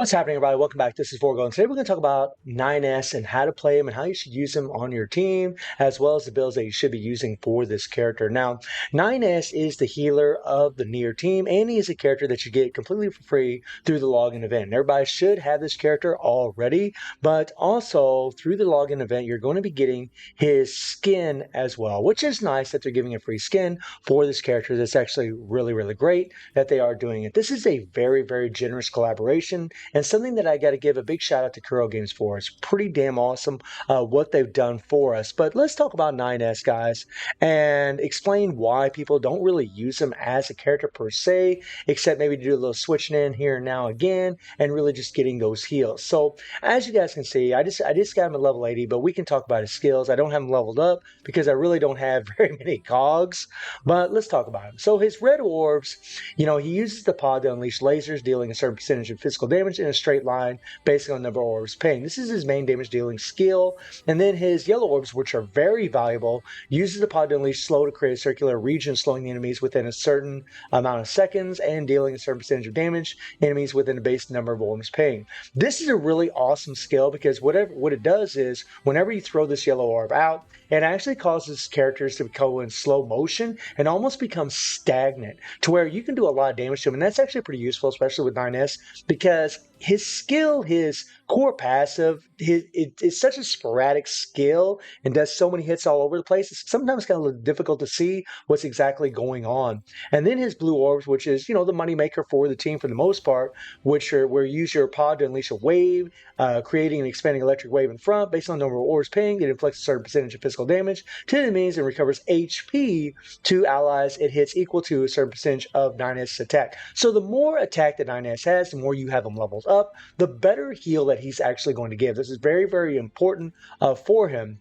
What's happening, everybody? Welcome back. This is Vorgo, and today we're going to talk about 9S and how to play him and how you should use him on your team, as well as the builds that you should be using for this character. Now, 9S is the healer of the near team, and he is a character that you get completely for free through the login event. And everybody should have this character already, but also through the login event, you're going to be getting his skin as well, which is nice that they're giving a free skin for this character. That's actually really, really great that they are doing it. This is a very, very generous collaboration and something that I got to give a big shout out to Kuro Games for. It's pretty damn awesome what they've done for us. But let's talk about 9S, guys, and explain why people don't really use him as a character per se, except maybe to do a little switching in here and now again, and really just getting those heals. So as you guys can see, I just got him at level 80, but we can talk about his skills. I don't have him leveled up because I really don't have very many cogs, but let's talk about him. So his red orbs, he uses the pod to unleash lasers, dealing a certain percentage of physical damage in a straight line based on the number of orbs paying. This is his main damage dealing skill. And then his yellow orbs, which are very valuable, uses the pod to unleash slow to create a circular region, slowing the enemies within a certain amount of seconds and dealing a certain percentage of damage enemies within a base number of orbs paying. This is a really awesome skill because what it does is whenever you throw this yellow orb out, it actually causes characters to go in slow motion and almost become stagnant to where you can do a lot of damage to them. And that's actually pretty useful, especially with 9S, because his skill, his core passive, it's such a sporadic skill and does so many hits all over the place. It's sometimes kind of difficult to see what's exactly going on. And then his blue orbs, which is, the moneymaker for the team for the most part, which are where you use your pod to unleash a wave, creating an expanding electric wave in front based on the number of orbs paying. It inflicts a certain percentage of physical damage to enemies and recovers HP to allies it hits equal to a certain percentage of 9S attack. So the more attack that 9S has, the more you have him leveled up, the better heal that he's actually going to give. This is very, very important for him.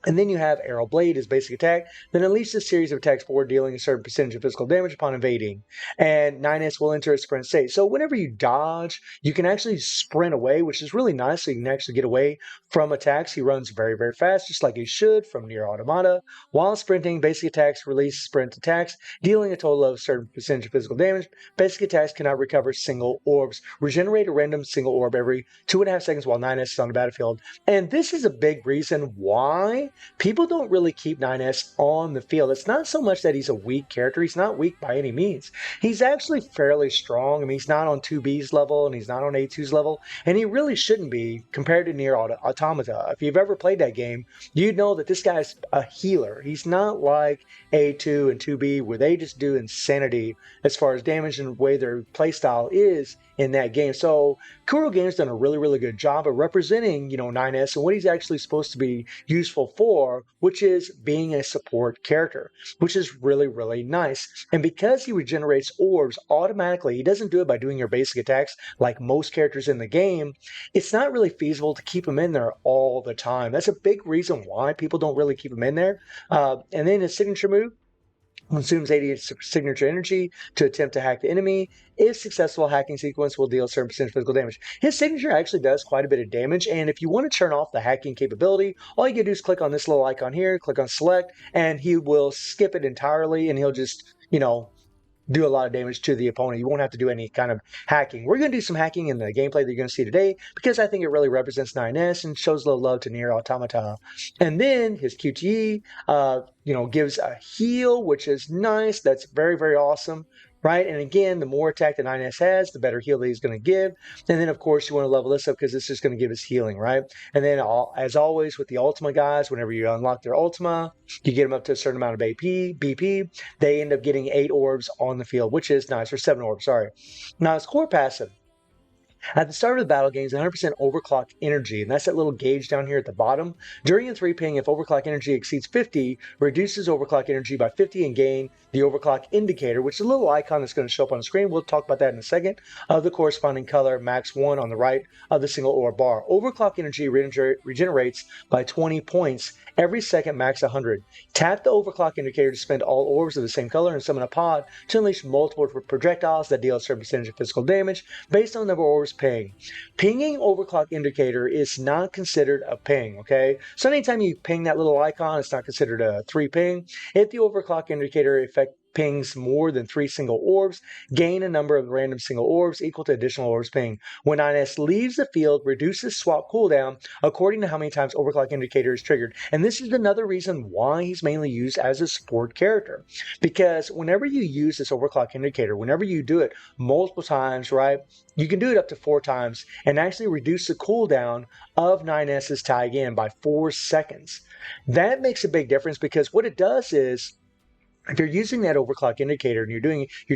And then you have Arrow Blade, his basic attack, then unleash a series of attacks forward, dealing a certain percentage of physical damage upon evading. And 9S will enter a sprint state. So whenever you dodge, you can actually sprint away, which is really nice. So you can actually get away from attacks. He runs very, very fast, just like he should from Nier Automata. While sprinting, basic attacks release sprint attacks, dealing a total of a certain percentage of physical damage. Basic attacks cannot recover single orbs. Regenerate a random single orb every 2.5 seconds while 9S is on the battlefield. And this is a big reason why people don't really keep 9S on the field. It's not so much that he's a weak character. He's not weak by any means. He's actually fairly strong. I mean, he's not on 2B's level and he's not on A2's level, and he really shouldn't be compared to Nier Automata. If you've ever played that game, you'd know that this guy's a healer. He's not like A2 and 2B where they just do insanity as far as damage and the way their playstyle is in that game. So Kuro Games done a really, really good job of representing, 9S and what he's actually supposed to be useful for, which is being a support character, which is really, really nice. And because he regenerates orbs automatically, he doesn't do it by doing your basic attacks like most characters in the game. It's not really feasible to keep him in there all the time. That's a big reason why people don't really keep him in there. And then his signature move consumes 80 signature energy to attempt to hack the enemy. If successful, hacking sequence will deal a certain percentage of physical damage. His signature actually does quite a bit of damage, and if you want to turn off the hacking capability, all you can do is click on this little icon here, click on select, and he will skip it entirely, and he'll just, do a lot of damage to the opponent. You won't have to do any kind of hacking. We're going to do some hacking in the gameplay that you're going to see today because I think it really represents 9S and shows a little love to Nier Automata. And then his QTE, gives a heal, which is nice. That's very, very awesome. Right? And again, the more attack that 9S has, the better heal that he's going to give. And then, of course, you want to level this up because this is going to give us healing, right? And then, as always, with the Ultima guys, whenever you unlock their Ultima, you get them up to a certain amount of BP, they end up getting 8 orbs on the field, which is nice, or 7 orbs, sorry. Now, his core passive. At the start of the battle, gains 100% overclock energy, and that's that little gauge down here at the bottom. During a 3 ping, if overclock energy exceeds 50, reduces overclock energy by 50 and gain the overclock indicator, which is a little icon that's going to show up on the screen. We'll talk about that in a second, of the corresponding color, max 1 on the right of the single orb bar. Overclock energy regenerates by 20 points every second, max 100. Tap the overclock indicator to spend all orbs of the same color and summon a pod to unleash multiple projectiles that deal a certain percentage of physical damage based on the number of orbs ping. Pinging overclock indicator is not considered a ping, okay? So anytime you ping that little icon, it's not considered a 3 ping. If the overclock indicator pings more than 3 single orbs, gain a number of random single orbs equal to additional orbs ping. When 9S leaves the field, reduces swap cooldown according to how many times overclock indicator is triggered. And this is another reason why he's mainly used as a support character. Because whenever you use this overclock indicator, whenever you do it multiple times, right, you can do it up to 4 times and actually reduce the cooldown of 9S's tag in by 4 seconds. That makes a big difference because what it does is if you're using that overclock indicator and you're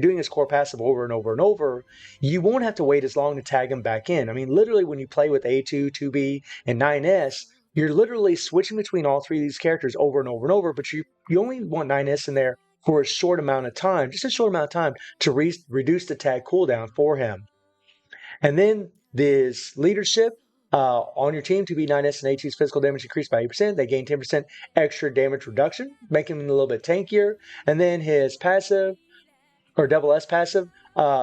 doing this core passive over and over and over, you won't have to wait as long to tag them back in. I mean, literally when you play with A2, 2B, and 9S, you're literally switching between all three of these characters over and over and over, but you only want 9S in there for a short amount of time, just a short amount of time to reduce the tag cooldown for him. And then this leadership on your team, 2B9S and A2's physical damage increased by 8%. They gain 10% extra damage reduction, making him a little bit tankier. And then his passive, or double S passive,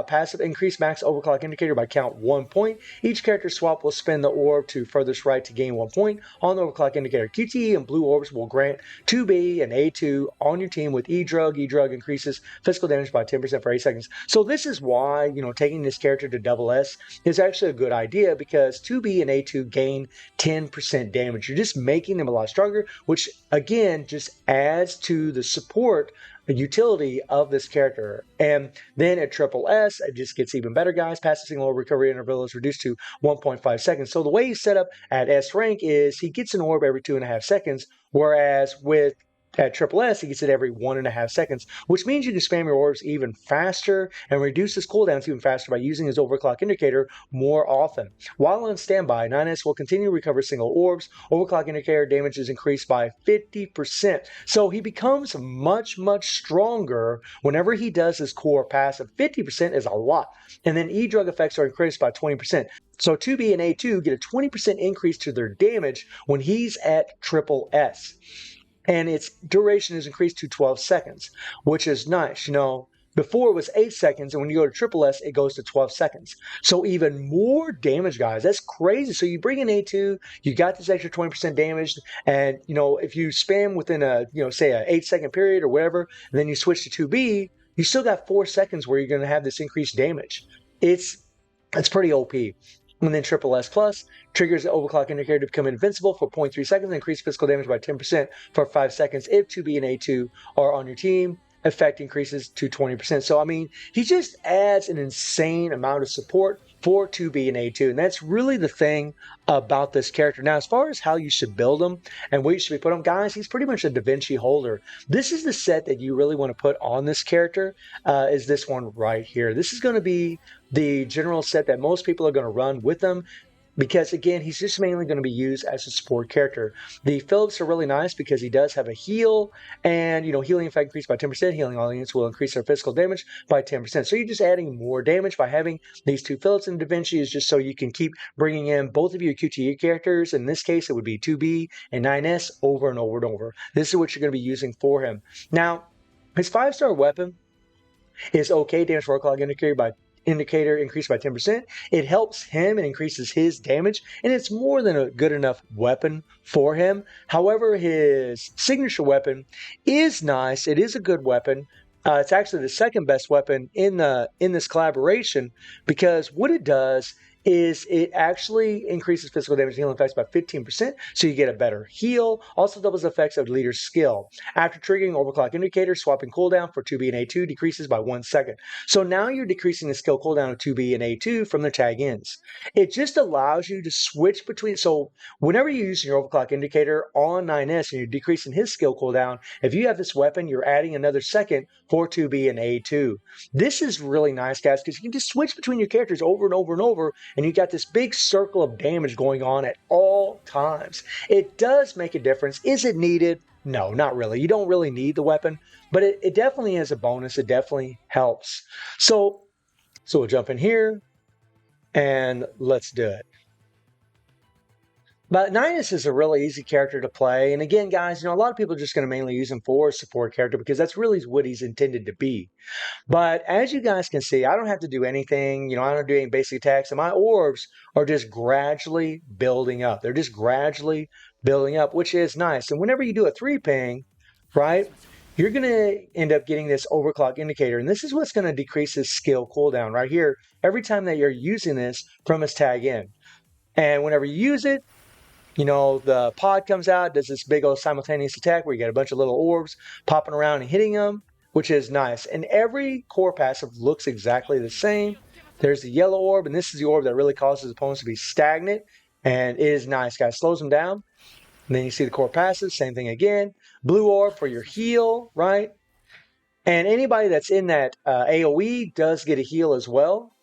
passive increase max overclock indicator by count 1 point. Each character swap will spin the orb to furthest right to gain 1 point on the overclock indicator. QTE and blue orbs will grant 2B and A2 on your team with E-Drug. E-Drug increases physical damage by 10% for 8 seconds. So this is why, taking this character to double S is actually a good idea because 2B and A2 gain 10% damage. You're just making them a lot stronger, which again just adds to the support utility of this character. And then at triple S, it just gets even better, guys. Passive single orb recovery interval is reduced to 1.5 seconds. So the way he's set up at S rank is he gets an orb every 2.5 seconds, whereas at triple S, he gets it every 1.5 seconds, which means you can spam your orbs even faster and reduce his cooldowns even faster by using his overclock indicator more often. While on standby, 9S will continue to recover single orbs. Overclock indicator damage is increased by 50%. So he becomes much, much stronger whenever he does his core passive. 50% is a lot. And then E-Drug effects are increased by 20%. So 2B and A2 get a 20% increase to their damage when he's at triple S. And its duration is increased to 12 seconds, which is nice. Before it was 8 seconds, and when you go to triple S, it goes to 12 seconds. So even more damage, guys. That's crazy. So you bring in A2, you got this extra 20% damage, and if you spam within say a 8-second period or whatever, and then you switch to 2B, you still got 4 seconds where you're going to have this increased damage. It's pretty OP. And then triple S plus triggers the overclock indicator to become invincible for 0.3 seconds and increase physical damage by 10% for 5 seconds if 2B and A2 are on your team. Effect increases to 20%. So, he just adds an insane amount of support for 2B and A2. And that's really the thing about this character. Now, as far as how you should build him and where you should be put him, guys, he's pretty much a Da Vinci holder. This is the set that you really want to put on this character, is this one right here. This is going to be the general set that most people are going to run with him. Because again, he's just mainly going to be used as a support character. The Phillips are really nice because he does have a heal, and healing effect increased by 10%. Healing all units will increase their physical damage by 10%. So you're just adding more damage by having these two Phillips. And Da Vinci is just so you can keep bringing in both of your QTE characters. In this case, it would be 2B and 9S over and over and over. This is what you're going to be using for him. Now, his 5-star weapon is okay. Damage for overclock indicator increased by 10%. It helps him and increases his damage, and it's more than a good enough weapon for him. However, his signature weapon is nice. It is a good weapon. It's actually the second best weapon in this collaboration because what it does is it actually increases physical damage and healing effects by 15%, so you get a better heal. Also doubles the effects of the leader's skill. After triggering overclock indicator, swapping cooldown for 2B and A2 decreases by 1 second. So now you're decreasing the skill cooldown of 2B and A2 from their tag ins. It just allows you to switch between, so whenever you're using your overclock indicator on 9S and you're decreasing his skill cooldown, if you have this weapon, you're adding another second for 2B and A2. This is really nice, guys, because you can just switch between your characters over and over and over, and you got this big circle of damage going on at all times. It does make a difference. Is it needed? No, not really. You don't really need the weapon, but it definitely is a bonus. It definitely helps. So we'll jump in here and let's do it. But 9S is a really easy character to play. And again, guys, a lot of people are just going to mainly use him for a support character because that's really what he's intended to be. But as you guys can see, I don't have to do anything. I don't do any basic attacks. And my orbs are just gradually building up. They're just gradually building up, which is nice. And whenever you do a 3-ping, right, you're going to end up getting this overclock indicator. And this is what's going to decrease his skill cooldown right here every time that you're using this from his tag in. And whenever you use it, the pod comes out, does this big old simultaneous attack where you get a bunch of little orbs popping around and hitting them, which is nice. And every core passive looks exactly the same. There's the yellow orb, and this is the orb that really causes opponents to be stagnant. And it is nice, guys. Slows them down. And then you see the core passive, same thing again. Blue orb for your heal, right? And anybody that's in that AoE does get a heal as well.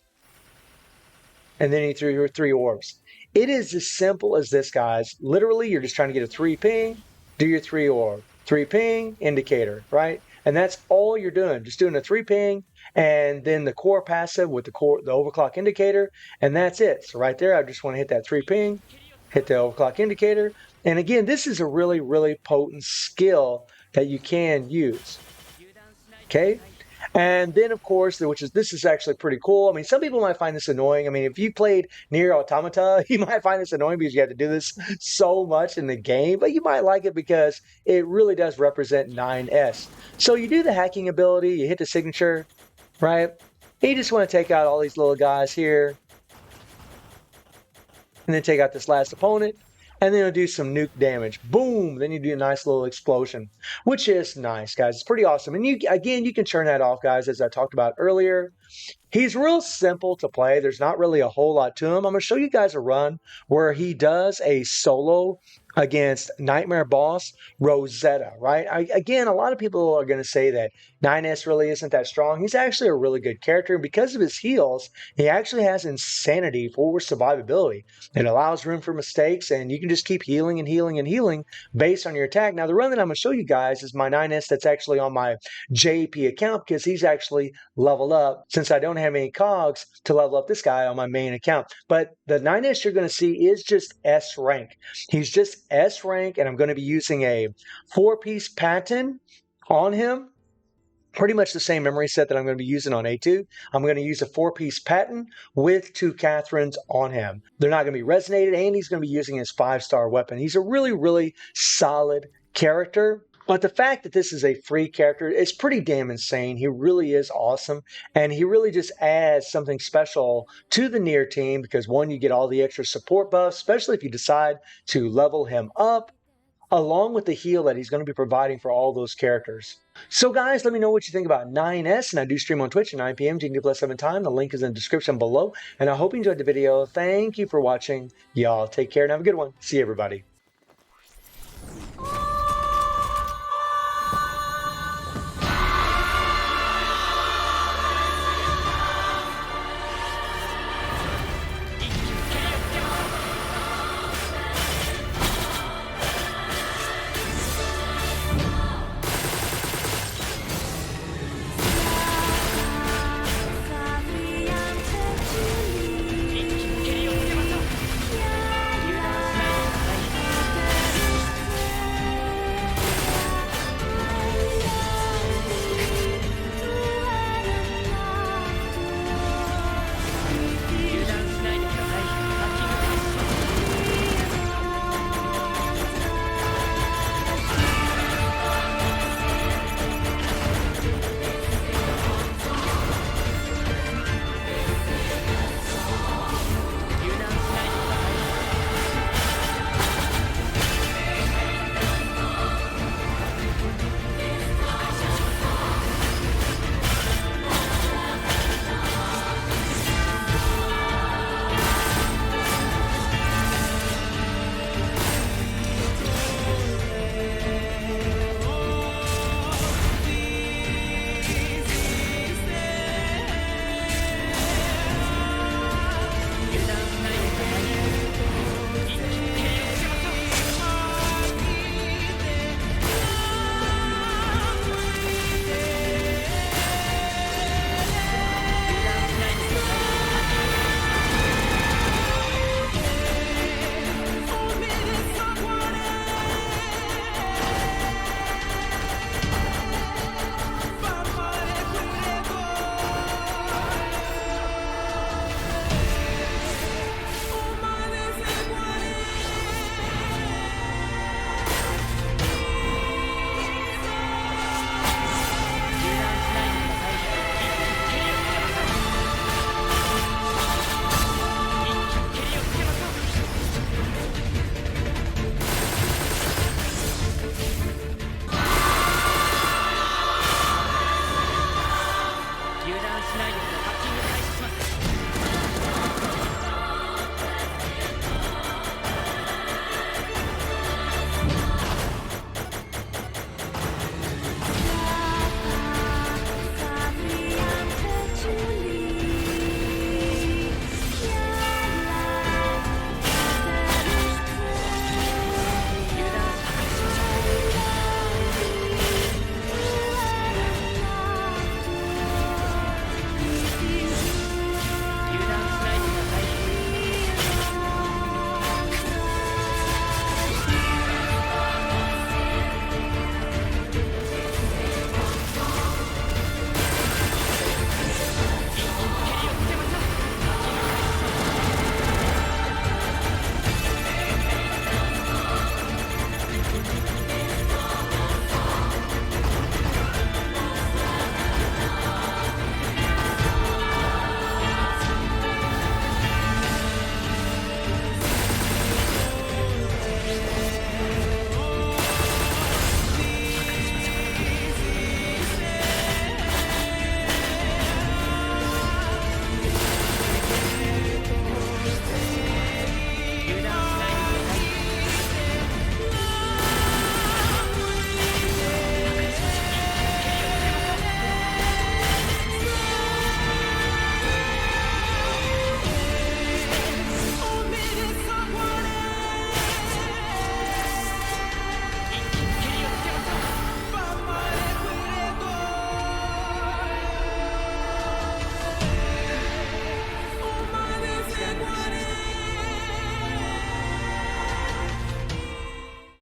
And then you threw your 3 orbs. It is as simple as this, guys. Literally, you're just trying to get a 3 ping, do your 3 orb. 3 ping, indicator, right? And that's all you're doing. Just doing a 3 ping, and then the core passive with the overclock indicator, and that's it. So right there, I just want to hit that 3 ping, hit the overclock indicator. And again, this is a really, really potent skill that you can use. Okay? And then, of course, this is actually pretty cool. I mean, some people might find this annoying. I mean, if you played Nier Automata, you might find this annoying because you have to do this so much in the game. But you might like it because it really does represent 9S. So you do the hacking ability, you hit the signature, right? And you just want to take out all these little guys here. And then take out this last opponent. And then it'll do some nuke damage. Boom! Then you do a nice little explosion, which is nice, guys. It's pretty awesome. And you can turn that off, guys, as I talked about earlier. He's real simple to play. There's not really a whole lot to him. I'm going to show you guys a run where he does a solo against Nightmare Boss Rosetta, right? Again, a lot of people are going to say that 9S really isn't that strong. He's actually a really good character, and because of his heals, he actually has insanity for survivability. It allows room for mistakes, and you can just keep healing and healing and healing based on your attack. Now, the run that I'm going to show you guys is my 9S that's actually on my JP account because he's actually leveled up since I don't have any cogs to level up this guy on my main account. But the 9S you're going to see is just S rank. He's just S rank, and I'm going to be using a 4-piece pattern on him. Pretty much the same memory set that I'm going to be using on A2. I'm going to use a 4-piece pattern with 2 Catherines on him. They're not going to be resonated, and he's going to be using his 5-star weapon. He's a really, really solid character. But the fact that this is a free character is pretty damn insane. He really is awesome, and he really just adds something special to the Nier team because, one, you get all the extra support buffs, especially if you decide to level him up, along with the heal that he's going to be providing for all those characters. So guys, let me know what you think about 9S, and I do stream on Twitch at 9 p.m. GND+7 time. The link is in the description below, and I hope you enjoyed the video. Thank you for watching. Y'all take care and have a good one. See you, everybody. しないでください。